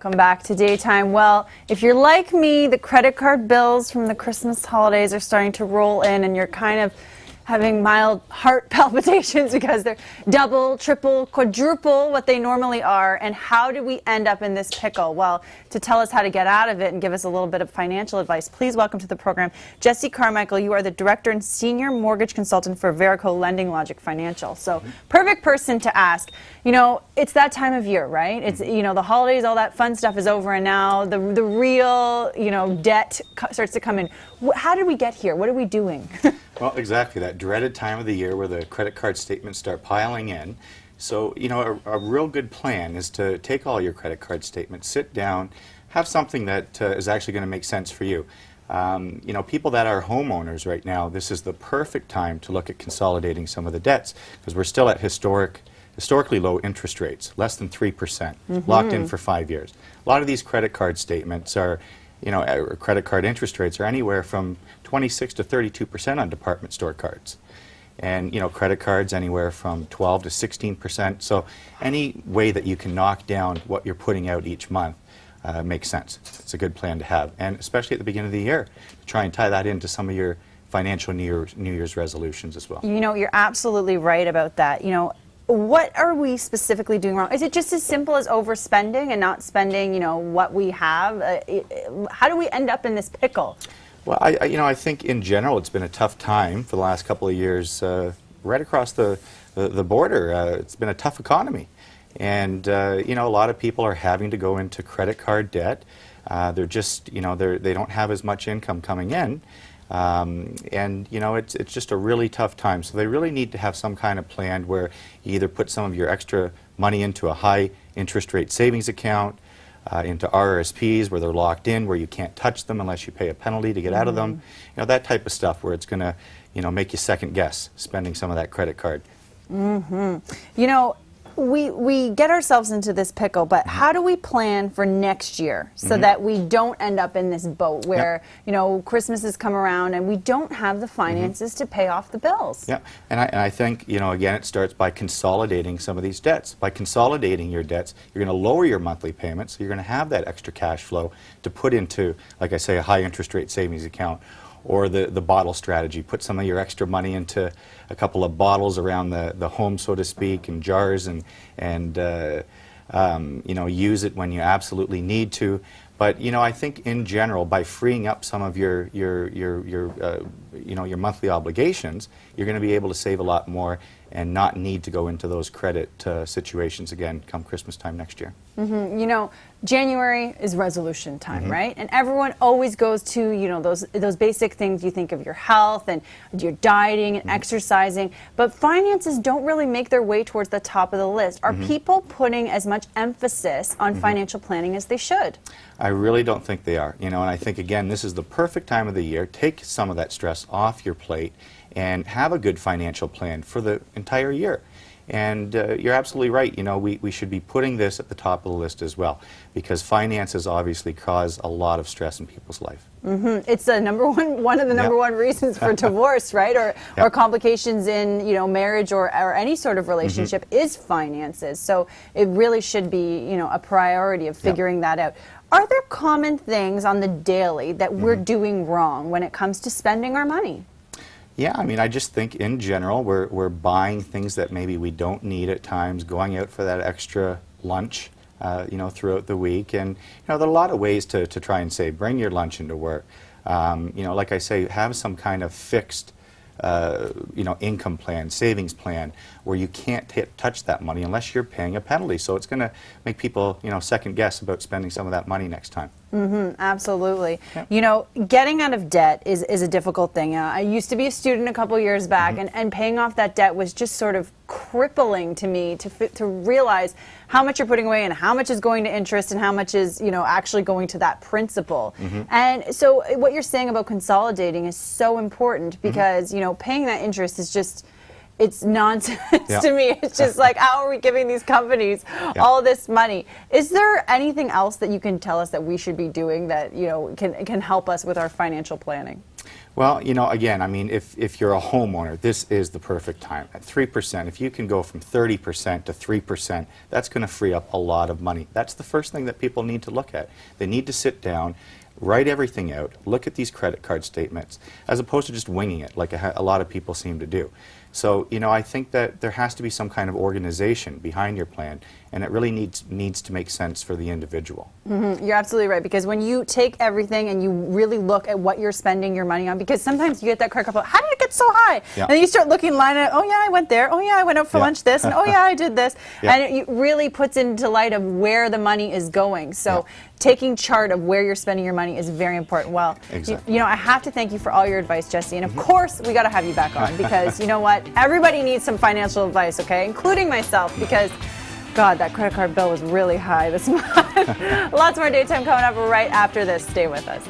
Welcome back to Daytime. Well, if you're like me, the credit card bills from the Christmas holidays are starting to roll in and you're kind of having mild heart palpitations because they're double, triple, quadruple what they normally are. And how do we end up in this pickle? Well, to tell us how to get out of it and give us a little bit of financial advice, please welcome to the program Jesse Carmichael. You are the Director and Senior Mortgage Consultant for Verico Lending Logic Financial. So perfect person to ask. You know, it's that time of year, right? It's, you know, the holidays, all that fun stuff is over, and now the real, you know, debt starts to come in. How did we get here? What are we doing? Well, exactly, that dreaded time of the year where the credit card statements start piling in. So, you know, a real good plan is to take all your credit card statements, sit down, have something that is actually going to make sense for you. You know, people that are homeowners right now, this is the perfect time to look at consolidating some of the debts because we're still at historically low interest rates, less than 3%, locked in for 5 years. A lot of these credit card statements are, you know, credit card interest rates are anywhere from 26 to 32% on department store cards. And, you know, credit cards anywhere from 12 to 16%. So any way that you can knock down what you're putting out each month makes sense. It's a good plan to have. And especially at the beginning of the year, try and tie that into some of your financial New Year's resolutions as well. You know, you're absolutely right about that. You know, what are we specifically doing wrong? Is it just as simple as overspending and not spending, you know, what we have? How do we end up in this pickle? Well, you know, I think in general it's been a tough time for the last couple of years right across the border. It's been a tough economy. And, you know, a lot of people are having to go into credit card debt. They're just, you know, they don't have as much income coming in. And, you know, it's just a really tough time. So they really need to have some kind of plan where you either put some of your extra money into a high interest rate savings account, into RRSPs where they're locked in, where you can't touch them unless you pay a penalty to get out of them. You know, that type of stuff where it's going to, you know, make you second guess spending some of that credit card. You know, we get ourselves into this pickle, but how do we plan for next year so that we don't end up in this boat where, you know, Christmas has come around and we don't have the finances to pay off the bills? Yeah, and I think, you know, again, it starts by consolidating some of these debts. By consolidating your debts, you're going to lower your monthly payments, so you're going to have that extra cash flow to put into, like I say, a high interest rate savings account. Or the bottle strategy. Put some of your extra money into a couple of bottles around the home, so to speak, and jars, and you know, use it when you absolutely need to. But, you know, I think in general, by freeing up some of your you know, your monthly obligations, you're going to be able to save a lot more and not need to go into those credit situations again come Christmas time next year. You know, January is resolution time, right? And everyone always goes to, you know, those basic things. You think of your health and your dieting and exercising, but finances don't really make their way towards the top of the list. Are people putting as much emphasis on financial planning as they should? I really don't think they are. You know, and I think, again, this is the perfect time of the year. Take some of that stress off your plate and have a good financial plan for the entire year. And you're absolutely right. You know, we should be putting this at the top of the list as well, because finances obviously cause a lot of stress in people's life. It's the one of the number one reasons for divorce, right? Or complications in, you know, marriage or any sort of relationship is finances. So it really should be, you know, a priority of figuring that out. Are there common things on the daily that we're doing wrong when it comes to spending our money? Yeah, I mean, I just think in general we're buying things that maybe we don't need at times, going out for that extra lunch, you know, throughout the week. And, you know, there are a lot of ways to try and save. Bring your lunch into work. You know, like I say, have some kind of fixed, you know, income plan, savings plan, where you can't touch that money unless you're paying a penalty. So it's going to make people, you know, second guess about spending some of that money next time. Absolutely. You know, getting out of debt is a difficult thing. I used to be a student a couple years back, and paying off that debt was just sort of crippling to me to realize how much you're putting away and how much is going to interest and how much is, you know, actually going to that principal. And so what you're saying about consolidating is so important because, you know, paying that interest is just, it's nonsense to me. It's just like, how are we giving these companies all this money? Is there anything else that you can tell us that we should be doing that, you know, can help us with our financial planning? Well, again, I mean, if you're a homeowner, this is the perfect time. At 3%, if you can go from 30% to 3%, that's going to free up a lot of money. That's the first thing that people need to look at. They need to sit down, write everything out, look at these credit card statements, as opposed to just winging it like a lot of people seem to do. So, I think that there has to be some kind of organization behind your plan, and it really needs to make sense for the individual. You're absolutely right, because when you take everything and you really look at what you're spending your money on, because sometimes you get that credit card bill, how did it get so high? Yeah. And then you start looking line at, oh yeah, I went there, oh yeah, I went out for Yeah. lunch this, and oh yeah, I did this. Yeah. And it really puts into light of where the money is going. So Yeah. taking chart of where you're spending your money is very important. Well, Exactly. I have to thank you for all your advice, Jesse, and of course, we got to have you back on, because you know what? Everybody needs some financial advice, okay? Including myself, because God, that credit card bill was really high this month. Lots more Daytime coming up right after this. Stay with us.